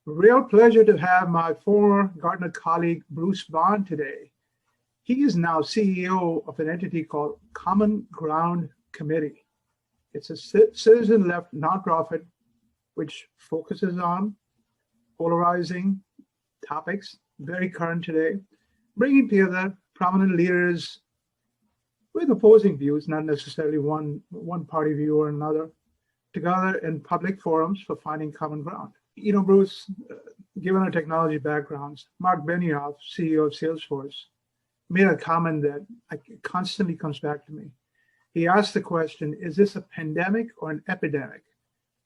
Real pleasure to have my former Gartner colleague, Bruce Bond, today. He is now CEO of an entity called Common Ground Committee. It's a citizen-led nonprofit which focuses on polarizing topics, very current today, bringing together prominent leaders with opposing views, not necessarily one party view or another, together in public forums for finding common ground. You know, Bruce, given our technology backgrounds, Mark Benioff, CEO of Salesforce, made a comment that constantly comes back to me. He asked the question, is this a pandemic or an epidemic?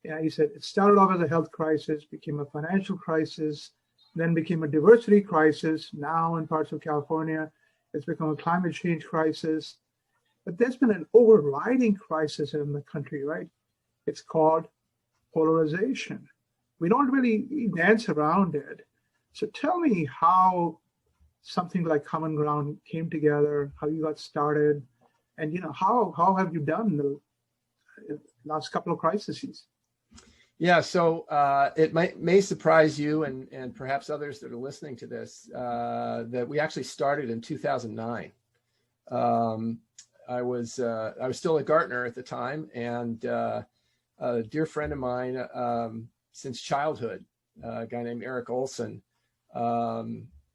Yeah, he said, it started off as a health crisis, became a financial crisis, then became a diversity crisis. Now in parts of California, it's become a climate change crisis. But there's been an overriding crisis in the country, right? It's called polarization. We don't really dance around it. So tell me how something like Common Ground came together, how you got started, and how have you done in the last couple of crises? Yeah, so it may surprise you and perhaps others that are listening to this that we actually started in 2009. I was still at Gartner at the time, and a dear friend of mine since childhood, a guy named Eric Olson. To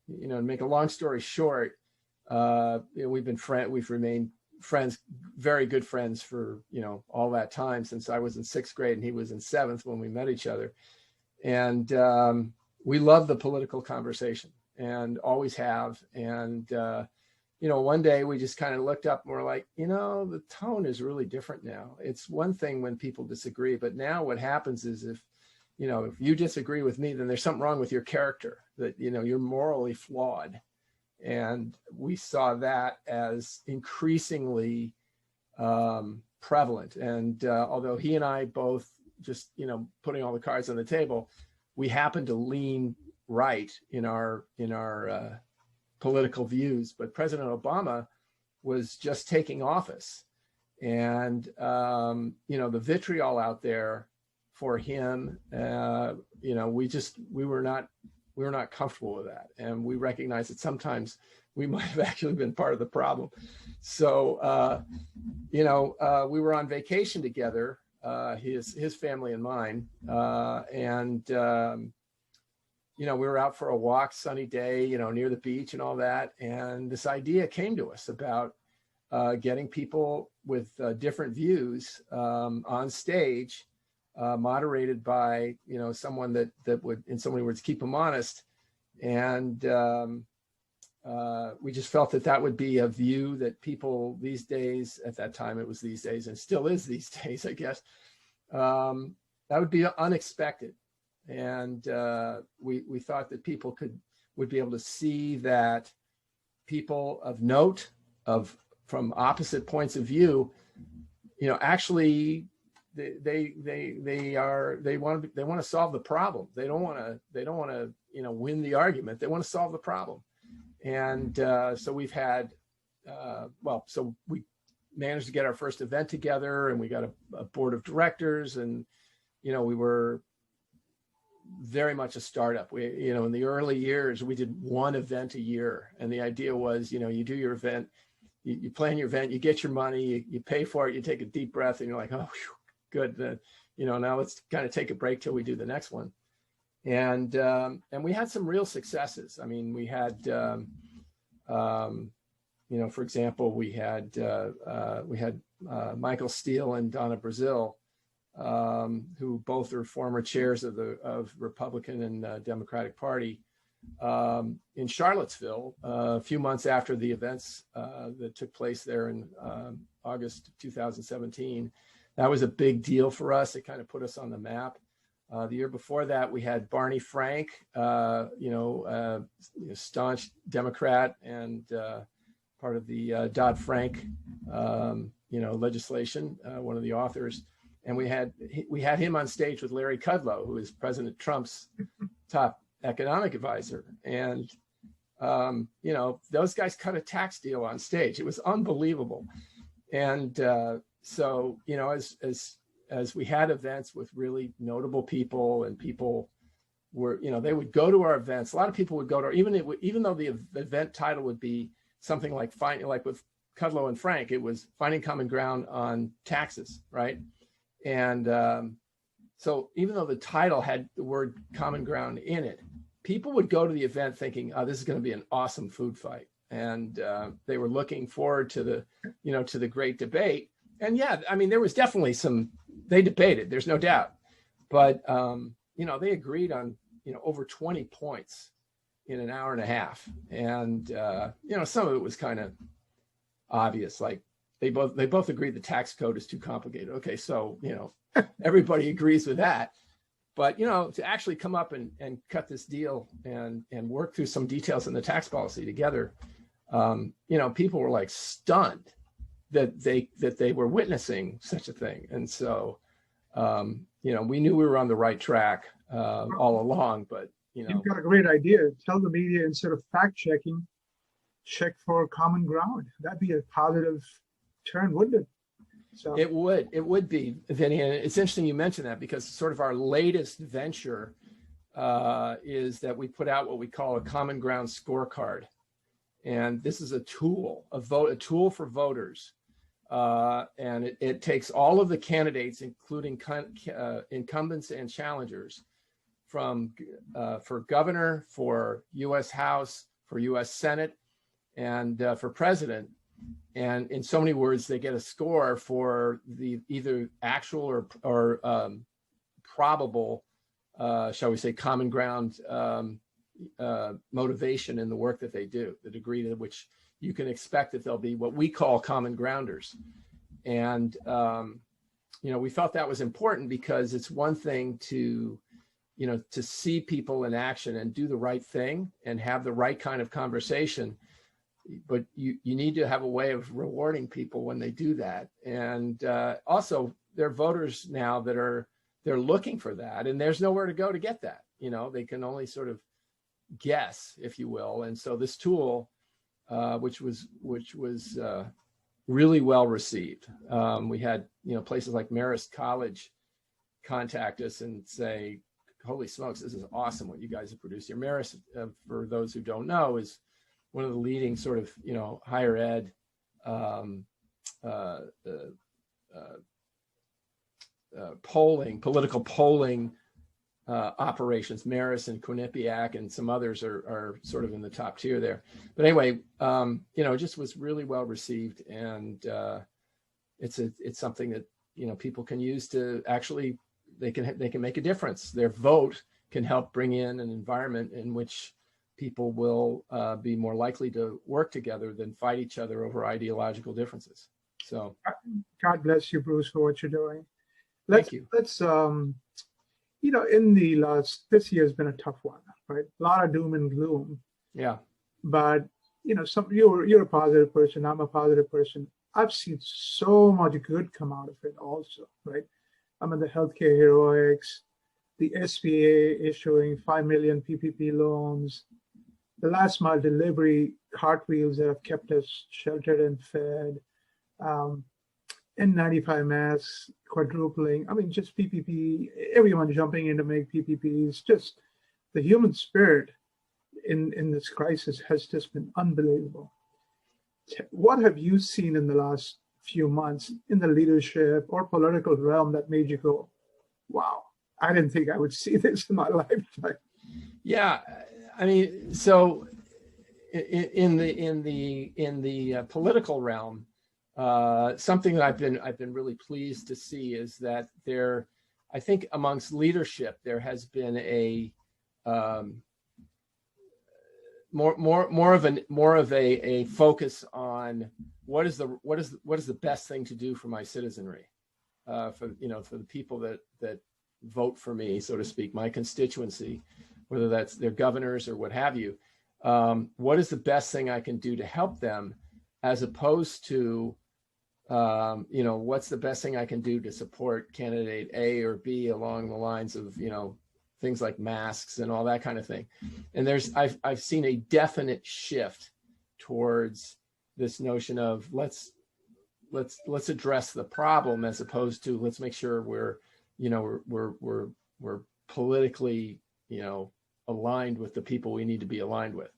make a long story short, we've remained friends, very good friends for all that time, since I was in 6th grade and he was in 7th when we met each other. And we love the political conversation and always have. And one day we just kind of looked up and we're like, the tone is really different now. It's one thing when people disagree, but now what happens is if you disagree with me, then there's something wrong with your character, that, you're morally flawed. And we saw that as increasingly prevalent. And although he and I both just, putting all the cards on the table, we happen to lean right in our political views. But President Obama was just taking office, and the vitriol out there for him, we were not comfortable with that, and we recognized that sometimes we might have actually been part of the problem. So we were on vacation together, his family and mine, and we were out for a walk, sunny day, near the beach and all that. And this idea came to us about getting people with different views on stage, moderated by, someone that would, in so many words, keep them honest. And we just felt that would be a view that people these days, at that time it was these days and still is these days, I guess, that would be unexpected. And we thought that people would be able to see that people of note, from opposite points of view, actually they want to solve the problem. They don't want to win the argument. They want to solve the problem. And so we've had so we managed to get our first event together, and we got a board of directors, and we were very much a startup. We, in the early years, we did one event a year. And the idea was, you do your event, you plan your event, you get your money, you pay for it, you take a deep breath, and you're like, oh, whew, good. Now let's kind of take a break till we do the next one. And we had some real successes. I mean, we had, for example, we had Michael Steele and Donna Brazil, who both are former chairs of Republican and Democratic Party, in Charlottesville, a few months after the events that took place there in August 2017. That was a big deal for us. It kind of put us on the map. The year before that, we had Barney Frank, staunch Democrat and part of the Dodd-Frank, legislation, one of the authors. And we had him on stage with Larry Kudlow, who is President Trump's top economic advisor. And, those guys cut a tax deal on stage. It was unbelievable. And so, as we had events with really notable people and people, were, they would go to our events. A lot of people would go to, even though the event title would be something like with Kudlow and Frank, it was finding common ground on taxes, right? And so even though the title had the word common ground in it, people would go to the event thinking, oh, this is going to be an awesome food fight. And they were looking forward to the great debate. And yeah, I mean, there was definitely they debated, there's no doubt. But, they agreed on, over 20 points in an hour and a half. And, some of it was kind of obvious, like they both agreed the tax code is too complicated. Okay, so, everybody agrees with that. But, to actually come up and cut this deal and work through some details in the tax policy together, people were like stunned that they were witnessing such a thing. And so, we knew we were on the right track all along, but, You've got a great idea. Tell the media, instead of fact checking, check for common ground. That'd be a positive turn, wouldn't it? So it would be, Vinnie. And it's interesting you mentioned that, because sort of our latest venture is that we put out what we call a common ground scorecard. And this is a tool for voters. And it takes all of the candidates, including incumbents and challengers, for governor, for U.S. House, for U.S. Senate, and for president. And in so many words, they get a score for the either actual or probable, shall we say, common ground motivation in the work that they do, the degree to which you can expect that they'll be what we call common grounders. And, we felt that was important, because it's one thing to see people in action and do the right thing and have the right kind of conversation. But you need to have a way of rewarding people when they do that. And also, there are voters now they're looking for that, and there's nowhere to go to get that. They can only sort of guess, if you will. And so this tool, which was really well received. We had places like Marist College contact us and say, "Holy smokes, this is awesome what you guys have produced here." Marist, for those who don't know, is one of the leading sort of higher ed political polling operations. Marist and Quinnipiac and some others are sort of in the top tier there. But anyway, it just was really well received, and it's something that people can use to actually they can make a difference. Their vote can help bring in an environment in which people will be more likely to work together than fight each other over ideological differences. So, God bless you, Bruce, for what you're doing. Thank you. Let's in the this year has been a tough one, right? A lot of doom and gloom. Yeah. But you're a positive person. I'm a positive person. I've seen so much good come out of it also, right? I mean, the healthcare heroics, the SBA issuing 5 million PPP loans, the last mile delivery cartwheels that have kept us sheltered and fed, N95 masks quadrupling. I mean, just PPP, everyone jumping in to make PPPs. Just the human spirit in this crisis has just been unbelievable. What have you seen in the last few months in the leadership or political realm that made you go, wow, I didn't think I would see this in my lifetime? Yeah, I mean, so in the political realm, something that I've been really pleased to see is that I think amongst leadership there has been a more of a focus on what is the best thing to do for my citizenry, for the people that vote for me, so to speak, my constituency, whether that's their governors or what have you. What is the best thing I can do to help them, as opposed to what's the best thing I can do to support candidate A or B along the lines of things like masks and all that kind of thing. And I've seen a definite shift towards this notion of let's address the problem, as opposed to let's make sure we're politically aligned with the people we need to be aligned with.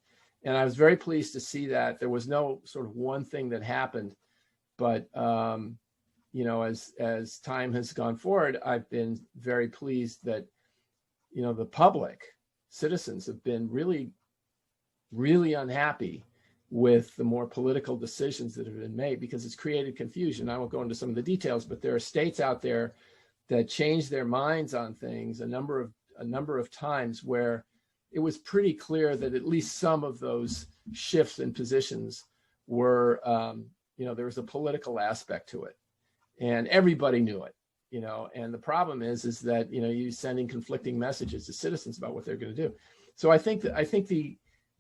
And I was very pleased to see that there was no sort of one thing that happened, but as time has gone forward, I've been very pleased that, the public, citizens have been really, really unhappy with the more political decisions that have been made, because it's created confusion. I won't go into some of the details, but there are states out there that changed their minds on things a number of times, where it was pretty clear that at least some of those shifts in positions were, there was a political aspect to it, and everybody knew it, and the problem is that, you're sending conflicting messages to citizens about what they're going to do. So I think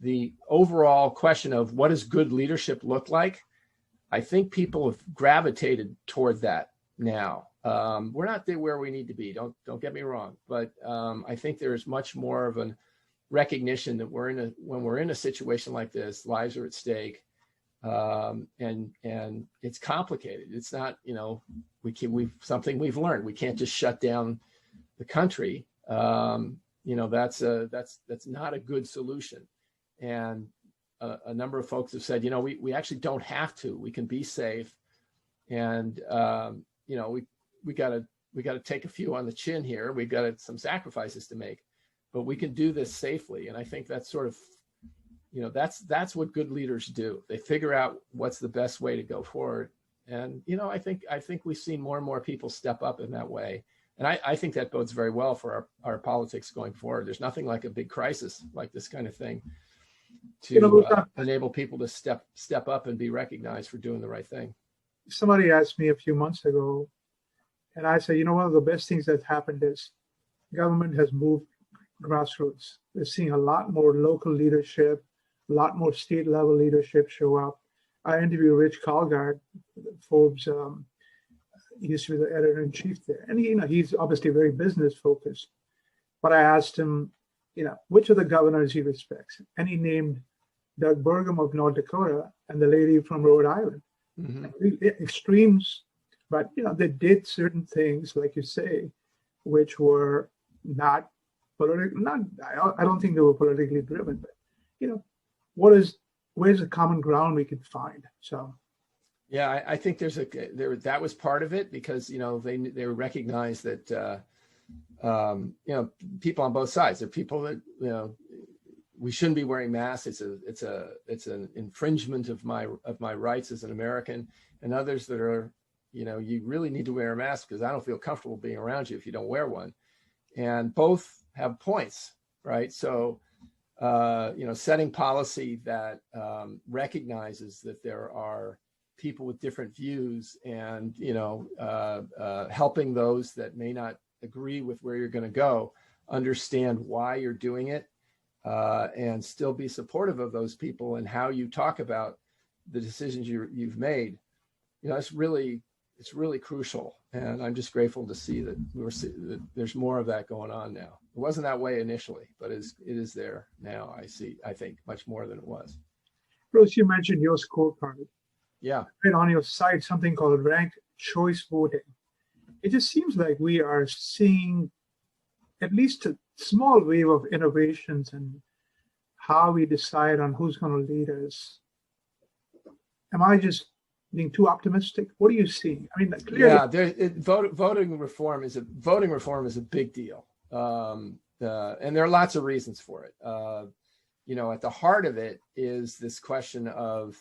the overall question of what does good leadership look like, I think people have gravitated toward that now. We're not there where we need to be. Don't get me wrong, but I think there's much more of a recognition that when we're in a situation like this, lives are at stake, and it's complicated. It's not, something we've learned. We can't just shut down the country. That's not a good solution. And a number of folks have said, we actually don't have to. We can be safe, and we got to take a few on the chin here. We've got some sacrifices to make, but we can do this safely. And I think that's sort of, that's what good leaders do. They figure out what's the best way to go forward. And I think we've seen more and more people step up in that way. And I think that bodes very well for our politics going forward. There's nothing like a big crisis like this kind of thing to enable people to step up and be recognized for doing the right thing. Somebody asked me a few months ago, and I said, one of the best things that happened is government has moved grassroots. We're seeing a lot more local leadership, a lot more state level leadership show up. I interviewed Rich Colgard, Forbes. He used to be the editor-in-chief there, and he's obviously very business focused. But I asked him, which of the governors he respects, and he named Doug Burgum of North Dakota and the lady from Rhode Island. Mm-hmm. Extremes, but they did certain things, like you say, which were not political. I don't think they were politically driven, but where's the common ground we could find? So. Yeah, I think that was part of it, because they recognize that people on both sides. There are people that we shouldn't be wearing masks. It's an infringement of my rights as an American, and others that are you really need to wear a mask because I don't feel comfortable being around you if you don't wear one. And both have points, right? So setting policy that recognizes that there are people with different views, and helping those that may not agree with where you're going to go understand why you're doing it, and still be supportive of those people and how you talk about the decisions you've made. It's really crucial, and I'm just grateful to see that that there's more of that going on now. It wasn't that way initially, but it is there now. I think much more than it was. Bruce, you mentioned your scorecard. Yeah. And on your site, something called ranked choice voting. It just seems like we are seeing at least a small wave of innovations in how we decide on who's going to lead us. Am I just being too optimistic? What are you seeing? I mean, clearly, voting reform is a big deal, and there are lots of reasons for it. At the heart of it is this question of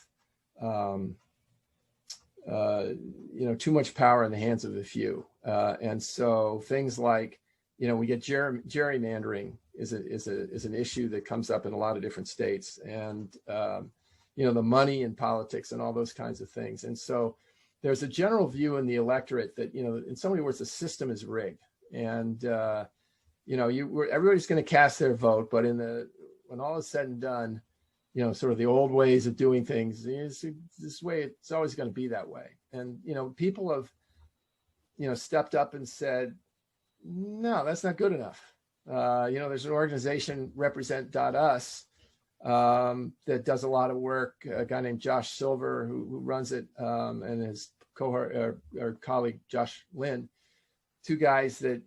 too much power in the hands of the few, and so things like we get gerrymandering is an issue that comes up in a lot of different states, and the money in politics and all those kinds of things. And so there's a general view in the electorate that in so many words the system is rigged, and everybody's going to cast their vote, but when all is said and done, sort of the old ways of doing things, this way, it's always going to be that way. And, people have, stepped up and said, no, that's not good enough. There's an organization, Represent.us, that does a lot of work, a guy named Josh Silver, who runs it, and his cohort or colleague, Josh Lynn, two guys that,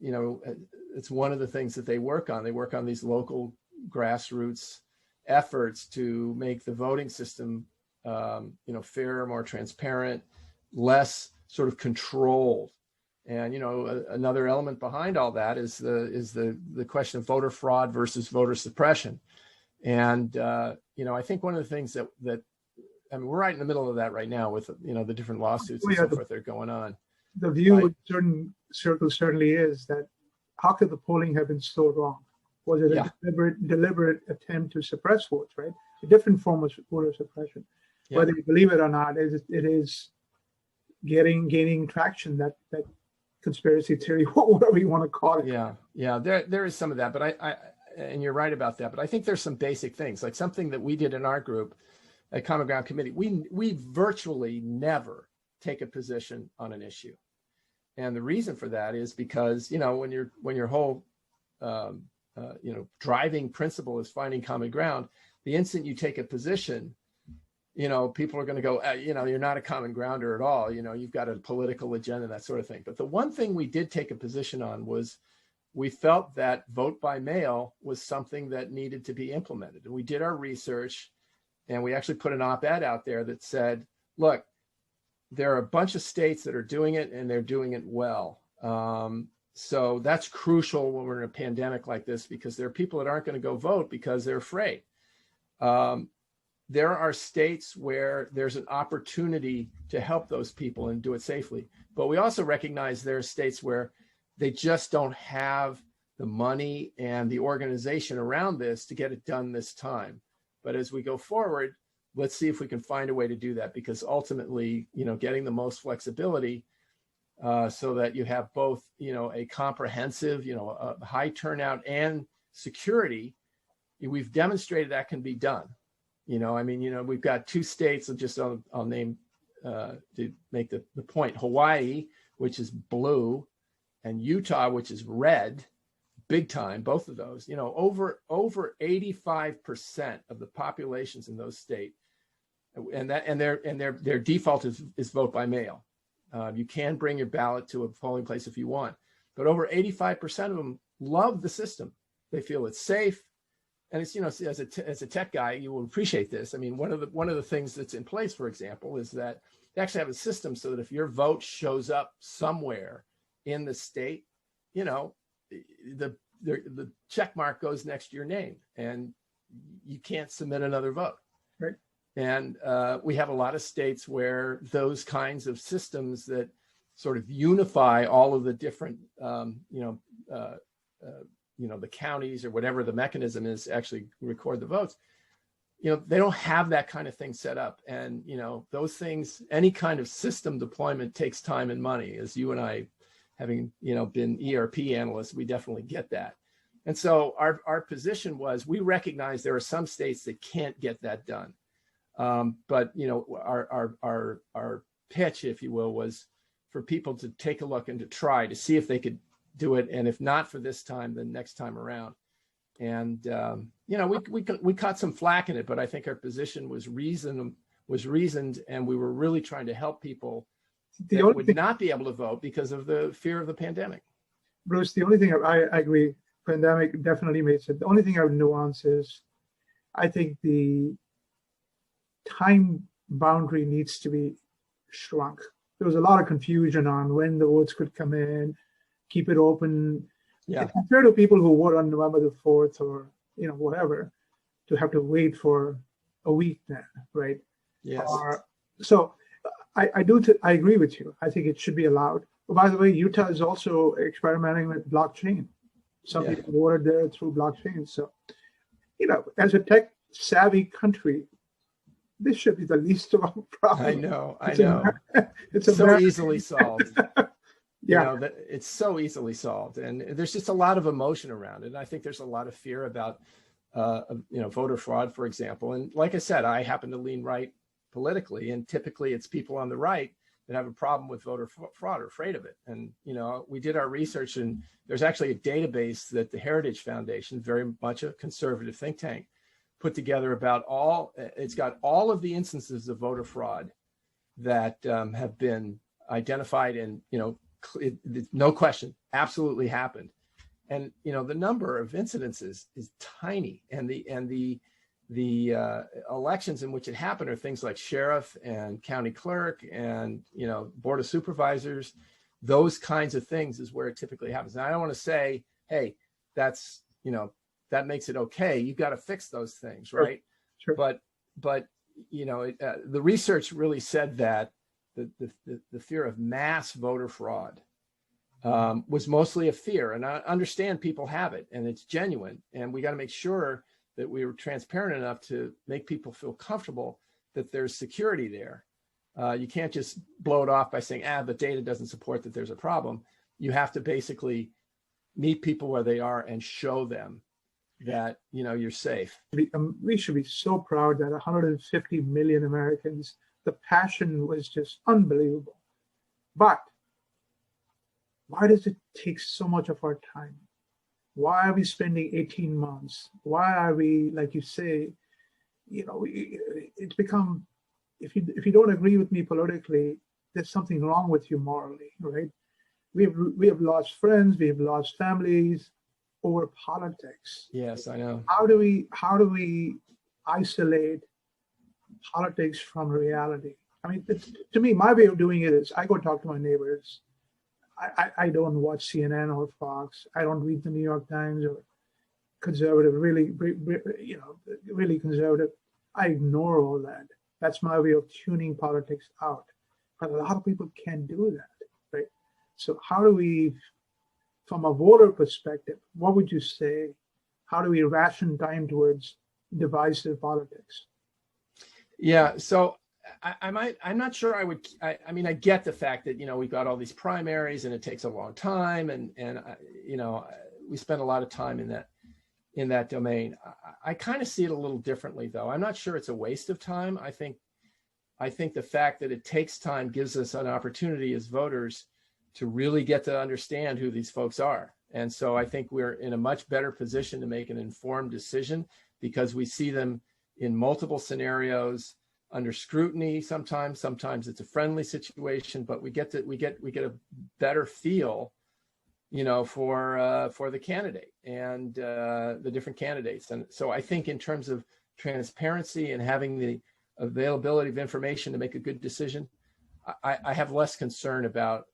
it's one of the things that they work on. They work on these local grassroots efforts to make the voting system, fairer, more transparent, less sort of controlled. And another element behind all that is the question of voter fraud versus voter suppression. And I think one of the things that we're right in the middle of that right now with the different lawsuits and so forth that are going on. The view in certain circles certainly is that how could the polling have been so wrong? Was it a deliberate attempt to suppress votes, right? A different form of voter suppression. Yeah. Whether you believe it or not, it is gaining traction, that conspiracy theory, whatever you want to call it. Yeah, there is some of that, but I and you're right about that, but I think there's some basic things, like something that we did in our group at Common Ground Committee. We virtually never take a position on an issue. And the reason for that is because, when your whole, driving principle is finding common ground, the instant you take a position, people are going to go, you're not a common grounder at all. You've got a political agenda, that sort of thing. But the one thing we did take a position on was we felt that vote by mail was something that needed to be implemented. And we did our research, and we actually put an op-ed out there that said, look, there are a bunch of states that are doing it, and they're doing it well. So that's crucial when we're in a pandemic like this, because there are people that aren't going to go vote because they're afraid. There are states where there's an opportunity to help those people and do it safely. But we also recognize there are states where they just don't have the money and the organization around this to get it done this time. But as we go forward, let's see if we can find a way to do that, because ultimately, getting the most flexibility so that you have both, a comprehensive, a high turnout and security, we've demonstrated that can be done. We've got two states, I'll name to make the point: Hawaii, which is blue, and Utah, which is red, big time, both of those. Over 85% of the populations in those states, and their default is vote by mail. You can bring your ballot to a polling place if you want, but over 85% of them love the system. They feel it's safe. And it's, as a tech guy, you will appreciate this. One of the things that's in place, for example, is that they actually have a system so that if your vote shows up somewhere in the state, the check mark goes next to your name, and you can't submit another vote. Right. And we have a lot of states where those kinds of systems that sort of unify all of the different, the counties or whatever the mechanism is to actually record the votes. They don't have that kind of thing set up. And, those things, any kind of system deployment takes time and money. As you and I, having, been ERP analysts, we definitely get that. And so our position was, we recognize there are some states that can't get that done. But, our pitch, if you will, was for people to take a look and to try to see if they could do it, and if not for this time, then next time around. And we caught some flack in it, but I think our position was reasoned, and we were really trying to help people that would not be able to vote because of the fear of the pandemic. Bruce, the only thing I agree, pandemic definitely made sense. The only thing I would nuance is, I think the time boundary needs to be shrunk. There was a lot of confusion on when the votes could come in. Keep it open. Yeah. It's unfair to people who vote on November the 4th or, whatever, to have to wait for a week then, right? Yes. So I agree with you. I think it should be allowed. But by the way, Utah is also experimenting with blockchain. Some people voted there through blockchain. So, as a tech savvy country, this should be the least of our problems. I know. It's so easily solved. It's so easily solved, and there's just a lot of emotion around it. And I think there's a lot of fear about, voter fraud, for example. And like I said, I happen to lean right politically, and typically it's people on the right that have a problem with voter fraud or afraid of it. And, we did our research, and there's actually a database that the Heritage Foundation, very much a conservative think tank, put together about it's got all of the instances of voter fraud that have been identified and, no question, absolutely happened. the number of incidences is tiny, and the elections in which it happened are things like sheriff and county clerk and board of supervisors. Those kinds of things is where it typically happens. And I don't want to say, hey, that's that makes it okay. You've got to fix those things, right? Sure. But the research really said that the fear of mass voter fraud was mostly a fear. And I understand people have it, and it's genuine. And we got to make sure that we were transparent enough to make people feel comfortable that there's security there. You can't just blow it off by saying, the data doesn't support that there's a problem. You have to basically meet people where they are and show them that, you're safe. We should be so proud that 150 million Americans, the passion was just unbelievable. But why does it take so much of our time? Why are we spending 18 months? Why are we, like you say, it's become, if you don't agree with me politically, there's something wrong with you morally, right? We have lost friends, we have lost families over politics. Yes, I know. How do we isolate politics from reality? I mean, to me, my way of doing it is I go talk to my neighbors. I don't watch CNN or Fox. I don't read the New York Times or conservative, really conservative. I ignore all that. That's my way of tuning politics out. But a lot of people can't do that, right? So how do we, from a voter perspective, what would you say? How do we ration time towards divisive politics? Yeah, so I'm not sure I would. I mean, I get the fact that we've got all these primaries and it takes a long time, and we spend a lot of time in that domain. I kind of see it a little differently, though. I'm not sure it's a waste of time. I think the fact that it takes time gives us an opportunity as voters to really get to understand who these folks are. And so I think we're in a much better position to make an informed decision because we see them in multiple scenarios, under scrutiny. Sometimes it's a friendly situation, but we get a better feel, for the candidate and the different candidates. And so I think in terms of transparency and having the availability of information to make a good decision, I have less concern about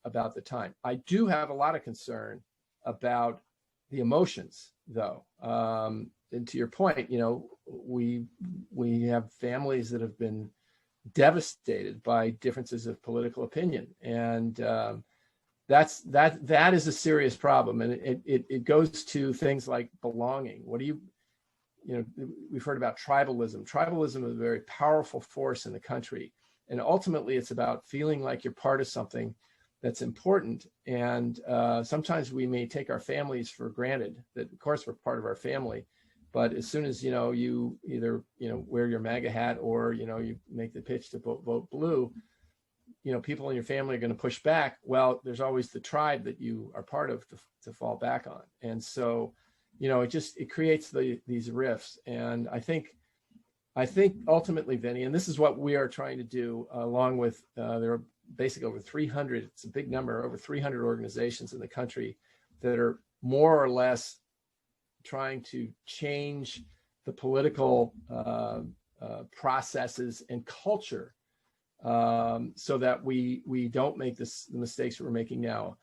the time. I do have a lot of concern about the emotions, though. And to your point, we have families that have been devastated by differences of political opinion, and that is a serious problem. And it goes to things like belonging. What do we've heard about tribalism. Tribalism is a very powerful force in the country, and ultimately it's about feeling like you're part of something that's important. And sometimes we may take our families for granted, that of course we're part of our family. But as soon as, you either, wear your MAGA hat or, you make the pitch to vote blue, people in your family are going to push back. Well, there's always the tribe that you are part of to fall back on. And so, it creates these rifts. And I think ultimately, Vinnie, and this is what we are trying to do along with, there are basically over 300, it's a big number, over 300 organizations in the country that are more or less trying to change the political processes and culture so that we don't make the mistakes we're making now.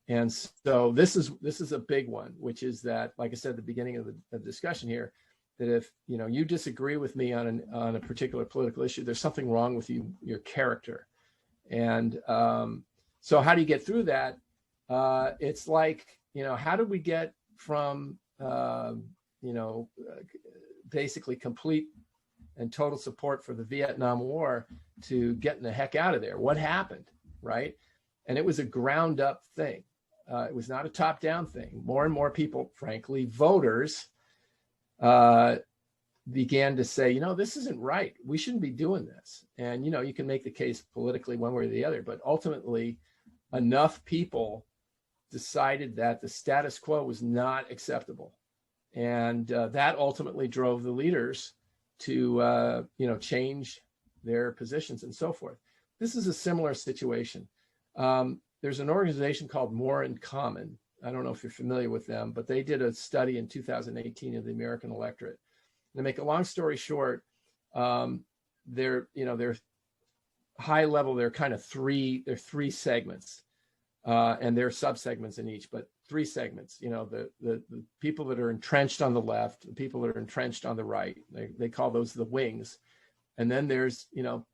And so this is a big one, which is that, like I said at the beginning of the discussion here, that if you disagree with me on a particular political issue, there's something wrong with your character. And so how do you get through that? It's like, how do we get from basically complete and total support for the Vietnam War to getting the heck out of there? What happened, right? And it was a ground up thing. It was not a top down thing. More and more people, frankly, voters, began to say, this isn't right. We shouldn't be doing this. And, you can make the case politically one way or the other, but ultimately enough people decided that the status quo was not acceptable. And that ultimately drove the leaders to, change their positions and so forth. This is a similar situation. There's an organization called More in Common, I don't know if you're familiar with them, but they did a study in 2018 of the American electorate. To make a long story short, they're high level. They're kind of three segments, and there are subsegments in each, but three segments. The people that are entrenched on the left, the people that are entrenched on the right. They call those the wings, and then there's the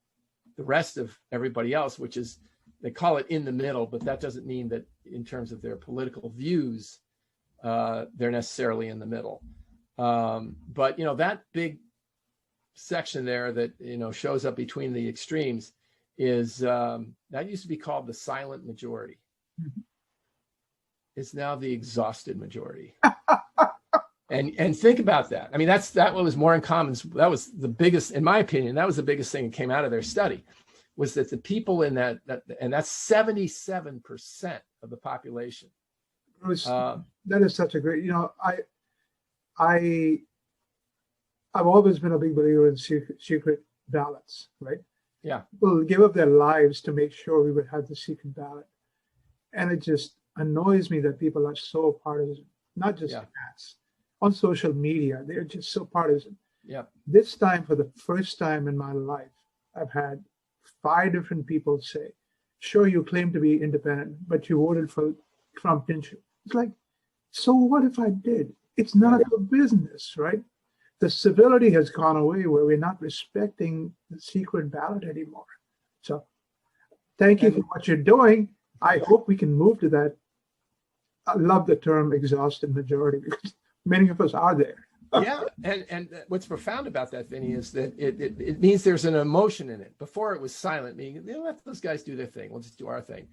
rest of everybody else, which is, they call it in the middle, but that doesn't mean that in terms of their political views, they're necessarily in the middle. But that big section there that shows up between the extremes is that used to be called the silent majority. Mm-hmm. It's now the exhausted majority. And think about that. I mean, that was more in common. That was the biggest, in my opinion, that was the biggest thing that came out of their study, was that the people in that and that's 77% of the population. That is such a great, I've always been a big believer in secret ballots, right? Yeah. People give up their lives to make sure we would have the secret ballot. And it just annoys me that people are so partisan, not just cats. On social media, they're just so partisan. Yeah. This time, for the first time in my life, I've had 5 different people say, sure, you claim to be independent, but you voted for Trump, didn't you? It's like, so what if I did? It's none of your business, right? The civility has gone away where we're not respecting the secret ballot anymore. So thank you for what you're doing. I hope we can move to that. I love the term exhausted majority because many of us are there. Yeah, and what's profound about that, Vinny, is that it means there's an emotion in it. Before it was silent, meaning let those guys do their thing. We'll just do our thing.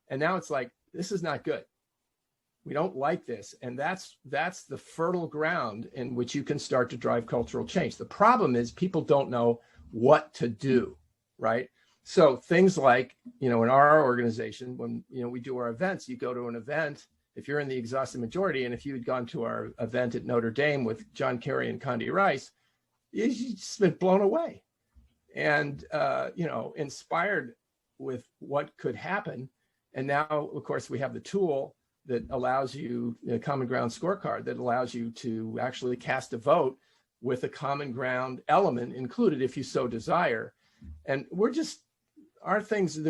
And now it's like, this is not good. We don't like this. And that's the fertile ground in which you can start to drive cultural change. The problem is people don't know what to do, right? So things like, in our organization, when, we do our events, you go to an event, if you're in the exhausted majority, and if you had gone to our event at Notre Dame with John Kerry and Condi Rice, you've just been blown away and, inspired with what could happen. And now, of course, we have the tool that allows you, a common ground scorecard that allows you to actually cast a vote with a common ground element included if you so desire. And our things,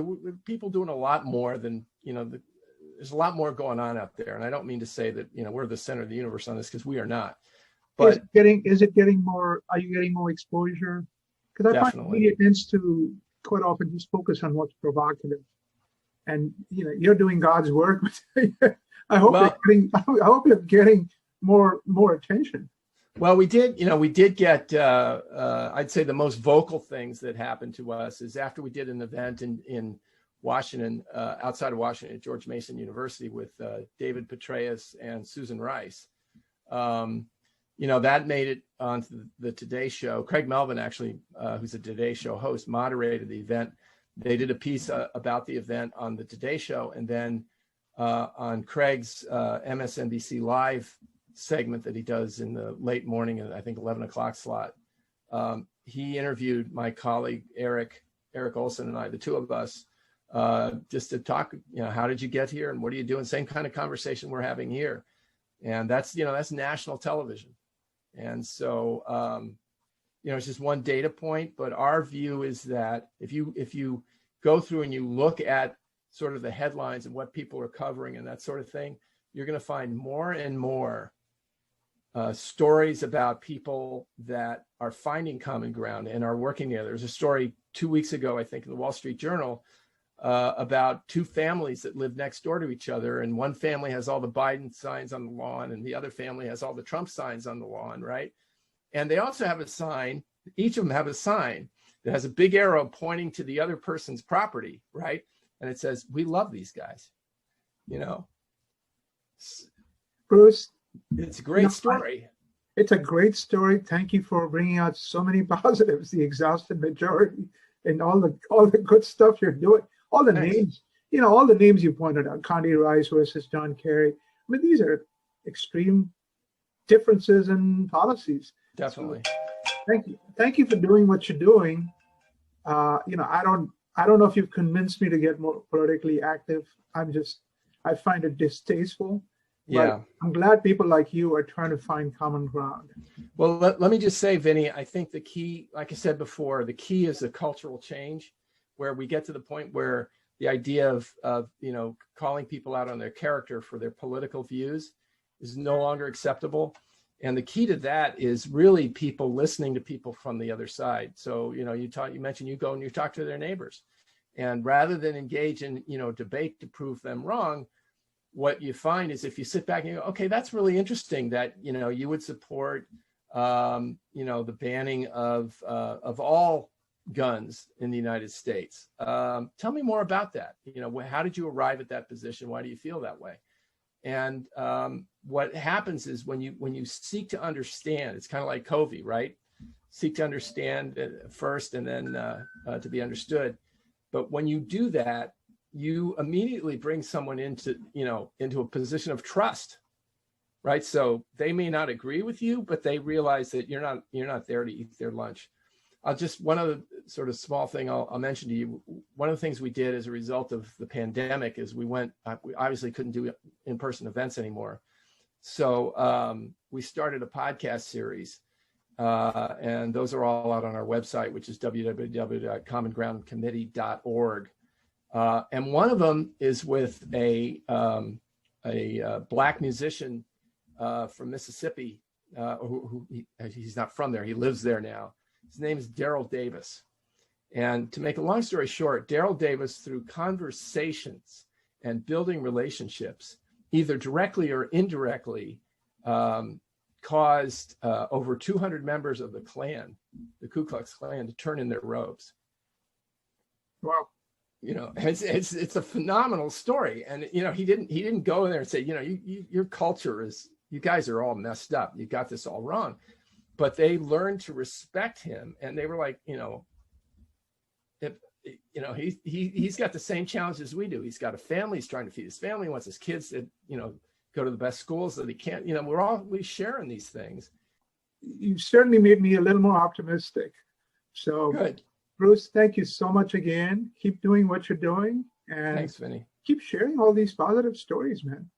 people doing a lot more than, there's a lot more going on out there. And I don't mean to say that, we're the center of the universe on this, because we are not. But is it getting more, are you getting more exposure? Because I find media tends to quite often just focus on what's provocative. And, you're doing God's work. I hope you're getting more attention. Well, we did get, I'd say the most vocal things that happened to us is after we did an event in Washington, outside of Washington, at George Mason University with David Petraeus and Susan Rice. That made it onto the Today Show. Craig Melvin, actually, who's a Today Show host, moderated the event. They did a piece about the event on the Today Show, and then on Craig's MSNBC Live segment that he does in the late morning, and I think 11 o'clock slot, he interviewed my colleague Eric Olson and I, the two of us, just to talk. How did you get here, and what are you doing? Same kind of conversation we're having here, and that's national television, and so it's just one data point. But our view is that if you go through and you look at sort of the headlines and what people are covering and that sort of thing, you're going to find more and more stories about people that are finding common ground and are working together. There's a story 2 weeks ago, I think, in the Wall Street Journal about 2 families that live next door to each other. And one family has all the Biden signs on the lawn and the other family has all the Trump signs on the lawn, right? And they also have a sign, each of them have a sign that has a big arrow pointing to the other person's property, right? And it says, "We love these guys," Bruce, it's a great story. It's a great story. Thank you for bringing out so many positives, the exhausted majority, and all the good stuff you're doing. All the names, all the names you pointed out, Condi Rice versus John Kerry. I mean, these are extreme differences in policies. Definitely. So, thank you for doing what you're doing. I don't know if you've convinced me to get more politically active. I find it distasteful. Yeah. But I'm glad people like you are trying to find common ground. Well, let me just say, Vinnie, I think the key, like I said before, the key is a cultural change where we get to the point where the idea of calling people out on their character for their political views is no longer acceptable. And the key to that is really people listening to people from the other side. So, you mentioned you go and you talk to their neighbors, and rather than engage in, debate to prove them wrong, what you find is if you sit back and you go, okay, that's really interesting that, you would support, the banning of all guns in the United States. Tell me more about that. How did you arrive at that position? Why do you feel that way? And what happens is when you seek to understand, it's kind of like Covey, right? Seek to understand first and then to be understood. But when you do that, you immediately bring someone into a position of trust, right? So they may not agree with you, but they realize that you're not there to eat their lunch. One other sort of small thing I'll mention to you. One of the things we did as a result of the pandemic is we obviously couldn't do in-person events anymore. So we started a podcast series, and those are all out on our website, which is www.commongroundcommittee.org. And one of them is with a Black musician from Mississippi, he's not from there. He lives there now. His name is Daryl Davis. And to make a long story short, Daryl Davis, through conversations and building relationships, either directly or indirectly, caused over 200 members of the Klan, the Ku Klux Klan, to turn in their robes. Wow. It's a phenomenal story. And, he didn't go in there and say, your culture is, you guys are all messed up. You got this all wrong. But they learned to respect him. And they were like, he's got the same challenges we do. He's got a family. He's trying to feed his family. He wants his kids to, go to the best schools that he can't, we share in these things. You certainly made me a little more optimistic. So good. Bruce, thank you so much again. Keep doing what you're doing. And thanks, Vinnie. Keep sharing all these positive stories, man.